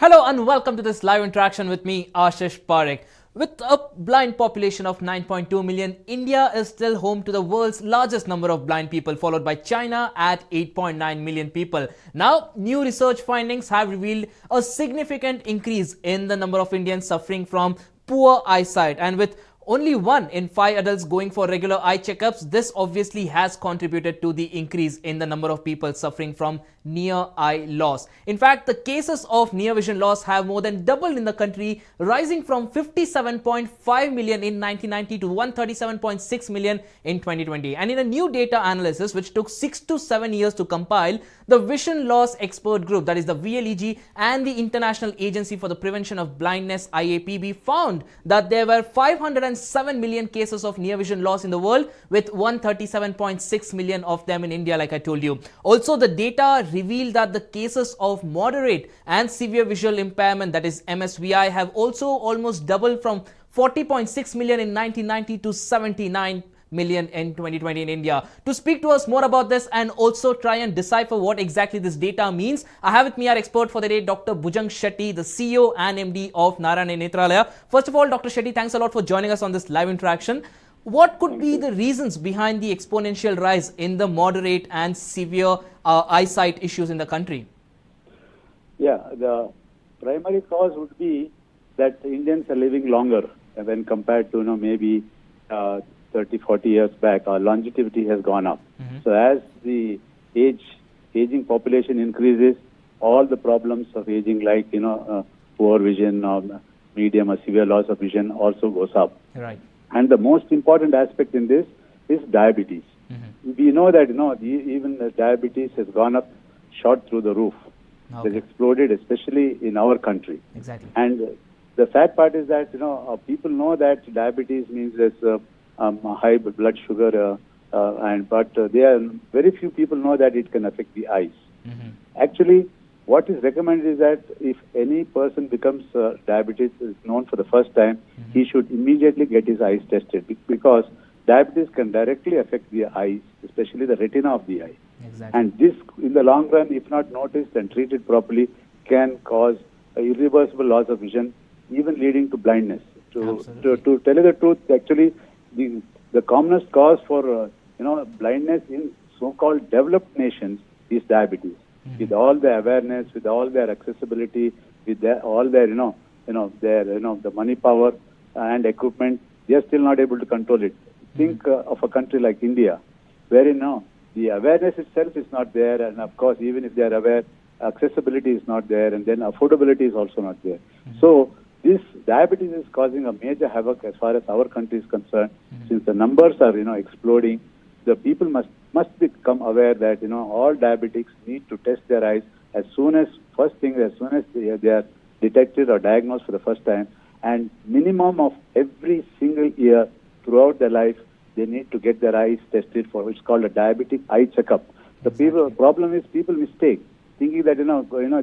Hello and welcome to this live interaction with me, Ashish Parekh. With a blind population of 9.2 million, India is still home to the world's largest number of blind people, followed by China at 8.9 million people. Now, new research findings have revealed a significant increase in the number of Indians suffering from poor eyesight, and with only 1 in 5 adults going for regular eye checkups, this obviously has contributed to the increase in the number of people suffering from near eye loss. In fact, the cases of near vision loss have more than doubled in the country, rising from 57.5 million in 1990 to 137.6 million in 2020. And in a new data analysis, which took 6 to 7 years to compile, the Vision Loss Expert Group, that is the VLEG, and the International Agency for the Prevention of Blindness, IAPB, found that there were 507 million cases of near vision loss in the world, with 137.6 million of them in India, like I told you. Also, the data revealed that the cases of moderate and severe visual impairment, that is MSVI, have also almost doubled from 40.6 million in 1990 to 79 million in 2020 in India. To speak to us more about this and also try and decipher what exactly this data means, I have with me our expert for the day, Dr. Bhujang Shetty, the CEO and MD of Narayana Netralaya. First of all, Dr. Shetty, thanks a lot for joining us on this live interaction. What could be the reasons behind the exponential rise in the moderate and severe eyesight issues in the country? Yeah, the primary cause would be that Indians are living longer when compared to maybe 30, 40 years back. Our longevity has gone up. So as the aging population increases, all the problems of aging, like poor vision or medium or severe loss of vision, also goes up. Right. And the most important aspect in this is diabetes. We know that even the diabetes has gone up, shot through the roof. Okay. It has exploded, especially in our country. Exactly. And the sad part is that people know that diabetes means there's high blood sugar, but there are very few people know that it can affect the eyes. Actually, what is recommended is that if any person becomes diabetes is known for the first time, he should immediately get his eyes tested, because diabetes can directly affect the eyes, especially the retina of the eye. Exactly. And this, in the long run, if not noticed and treated properly, can cause irreversible loss of vision, even leading to blindness. To tell you the truth, actually, the commonest cause for blindness in so-called developed nations is diabetes. With all the awareness, with all their accessibility, with all their the money power and equipment, they are still not able to control it. Think of a country like India, wherein the awareness itself is not there, and of course, even if they are aware, accessibility is not there, and then affordability is also not there. So this diabetes is causing a major havoc as far as our country is concerned. Since the numbers are exploding, the people must become aware that all diabetics need to test their eyes as soon as they are detected or diagnosed for the first time, and minimum of every single year throughout their life they need to get their eyes tested for what's called a diabetic eye checkup. The problem is people mistake, thinking that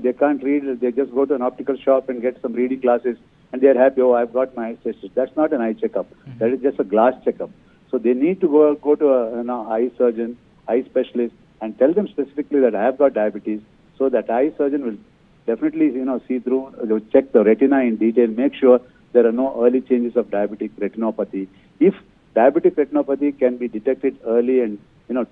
they can't read, they just go to an optical shop and get some reading glasses and they are happy. Oh, I've got my eyes tested. That's not an eye checkup. That is just a glass checkup. So they need to go to an eye surgeon, eye specialist, and tell them specifically that I have got diabetes. So that eye surgeon will definitely see through, check the retina in detail, make sure there are no early changes of diabetic retinopathy. If diabetic retinopathy can be detected early and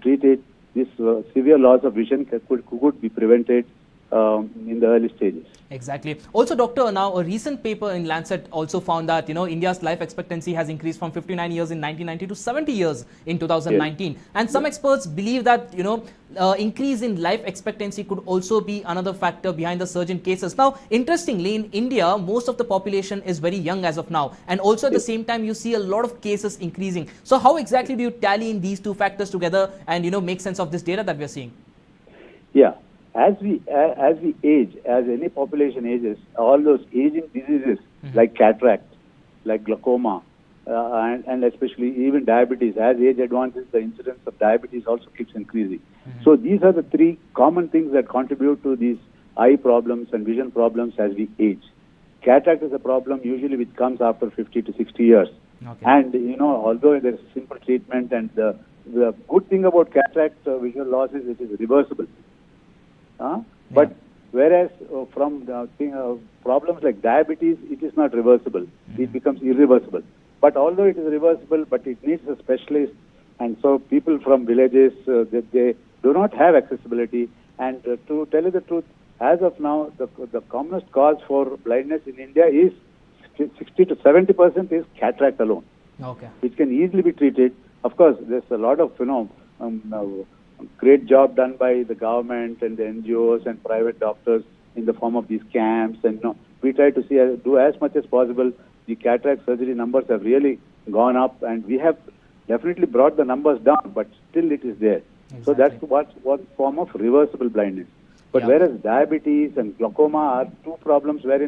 treated, this severe loss of vision could be prevented in the early stages. Exactly. Also, doctor, now a recent paper in Lancet also found that India's life expectancy has increased from 59 years in 1990 to 70 years in 2019. Yes. And some experts believe that increase in life expectancy could also be another factor behind the surge in cases. Now, interestingly, in India, most of the population is very young as of now, and also at the same time, you see a lot of cases increasing. So, how exactly do you tally in these two factors together and make sense of this data that we are seeing? Yeah. As we age, as any population ages, all those aging diseases like cataract, like glaucoma, and especially even diabetes, as age advances, the incidence of diabetes also keeps increasing. So these are the three common things that contribute to these eye problems and vision problems as we age. Cataract is a problem usually which comes after 50 to 60 years. Okay. And although there is simple treatment, and the good thing about cataract visual loss is it is reversible. But Whereas from the problems like diabetes, it is not reversible. It becomes irreversible. But although it is reversible, but it needs a specialist. And so people from villages, they do not have accessibility. And to tell you the truth, as of now, the commonest cause for blindness in India is 60 to 70% is cataract alone. Okay. Which can easily be treated. Of course, there's a lot of, great job done by the government and the NGOs and private doctors in the form of these camps. And we try to do as much as possible. The cataract surgery numbers have really gone up, and we have definitely brought the numbers down, but still it is there. Exactly. So that's what form of reversible blindness. But whereas diabetes and glaucoma are two problems where,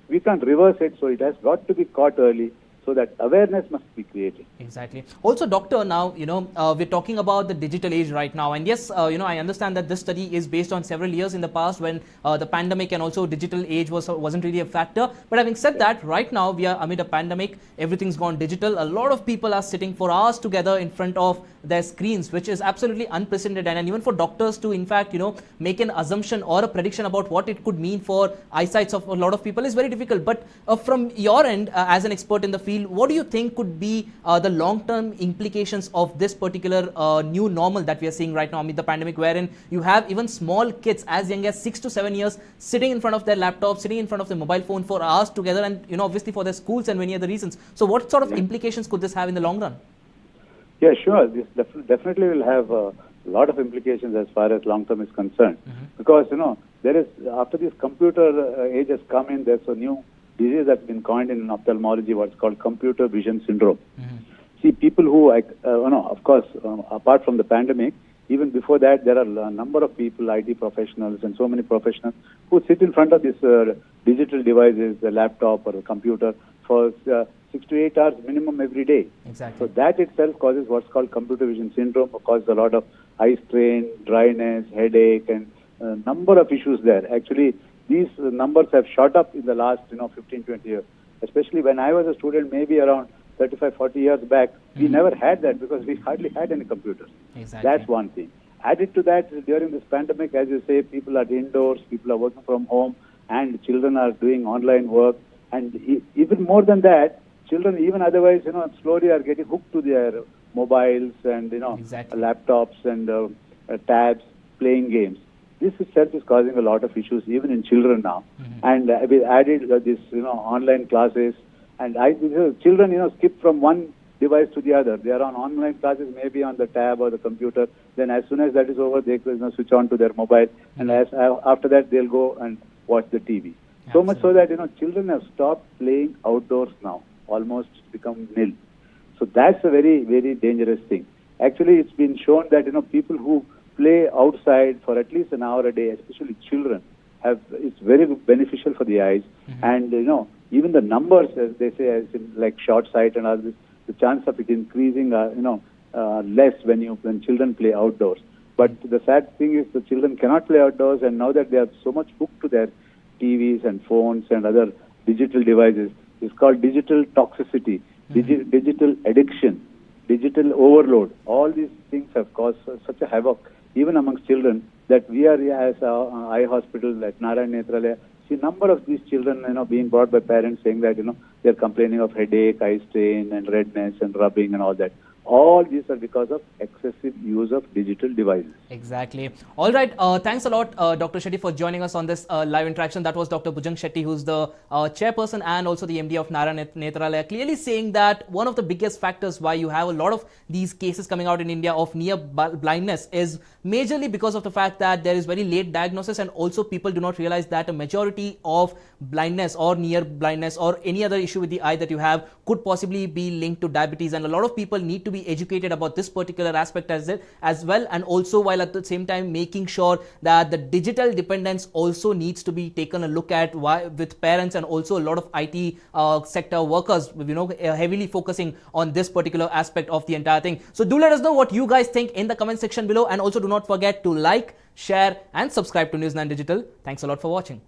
we can't reverse it, so it has got to be caught early. So that awareness must be created. Exactly. Also, doctor, now, we're talking about the digital age right now. And yes, I understand that this study is based on several years in the past when the pandemic and also digital age wasn't really a factor. But having said that, right now we are amid a pandemic, everything's gone digital. A lot of people are sitting for hours together in front of their screens, which is absolutely unprecedented. And even for doctors to, in fact, make an assumption or a prediction about what it could mean for eyesight of a lot of people is very difficult. But from your end, as an expert in the field, what do you think could be the long-term implications of this particular new normal that we are seeing right now amid the pandemic, wherein you have even small kids as young as 6 to 7 years sitting in front of their laptop, sitting in front of their mobile phone for hours together, and obviously for their schools and many other reasons. So what sort of implications could this have in the long run? Yeah, sure. This definitely will have a lot of implications as far as long-term is concerned. Because, there is, after this computer age has come in, there's a new disease that's been coined in ophthalmology, what's called computer vision syndrome. See, people who, of course, apart from the pandemic, even before that, there are a number of people, IT professionals and so many professionals, who sit in front of these digital devices, the laptop or the computer, for 6 to 8 hours minimum every day. Exactly. So that itself causes what's called computer vision syndrome, causes a lot of eye strain, dryness, headache, and a number of issues there. Actually, these numbers have shot up in the last 15, 20 years. Especially when I was a student, maybe around 35, 40 years back, we never had that because we hardly had any computers. Exactly. That's one thing. Added to that, during this pandemic, as you say, people are indoors, people are working from home, and children are doing online work. And even more than that, children, even otherwise, slowly are getting hooked to their mobiles and, laptops and tabs, playing games. This itself is causing a lot of issues even in children now. And we added this, online classes. And children, skip from one device to the other. They are on online classes, maybe on the tab or the computer. Then as soon as that is over, they switch on to their mobile. And after that, they'll go and watch the TV. So much so that, children have stopped playing outdoors now, almost become nil. So that's a very, very dangerous thing. Actually, it's been shown that, people who play outside for at least an hour a day, especially children, it's very beneficial for the eyes. And, even the numbers, as they say, as in like short sight and all this, the chance of it increasing are, less when children play outdoors. But the sad thing is the children cannot play outdoors, and now that they are so much hooked to their TVs and phones and other digital devices, it's called digital toxicity, digital addiction, digital overload. All these things have caused such a havoc, even amongst children, that we are, as an eye hospital at Narayana Nethralaya, see number of these children, being brought by parents saying that, they're complaining of headache, eye strain, and redness, and rubbing, and all that. All these are because of excessive use of digital devices. Exactly. All right. Thanks a lot, Dr. Shetty, for joining us on this live interaction. That was Dr. Bhujang Shetty, who's the chairperson and also the MD of Narayana Nethralaya, clearly saying that one of the biggest factors why you have a lot of these cases coming out in India of near blindness is majorly because of the fact that there is very late diagnosis, and also people do not realize that a majority of blindness or near blindness or any other issue with the eye that you have could possibly be linked to diabetes, and a lot of people need to be educated about this particular aspect as well, and also while at the same time making sure that the digital dependence also needs to be taken a look at with parents and also a lot of IT sector workers, heavily focusing on this particular aspect of the entire thing. So do let us know what you guys think in the comment section below, and also do not forget to like, share and subscribe to News 9 Digital. Thanks a lot for watching.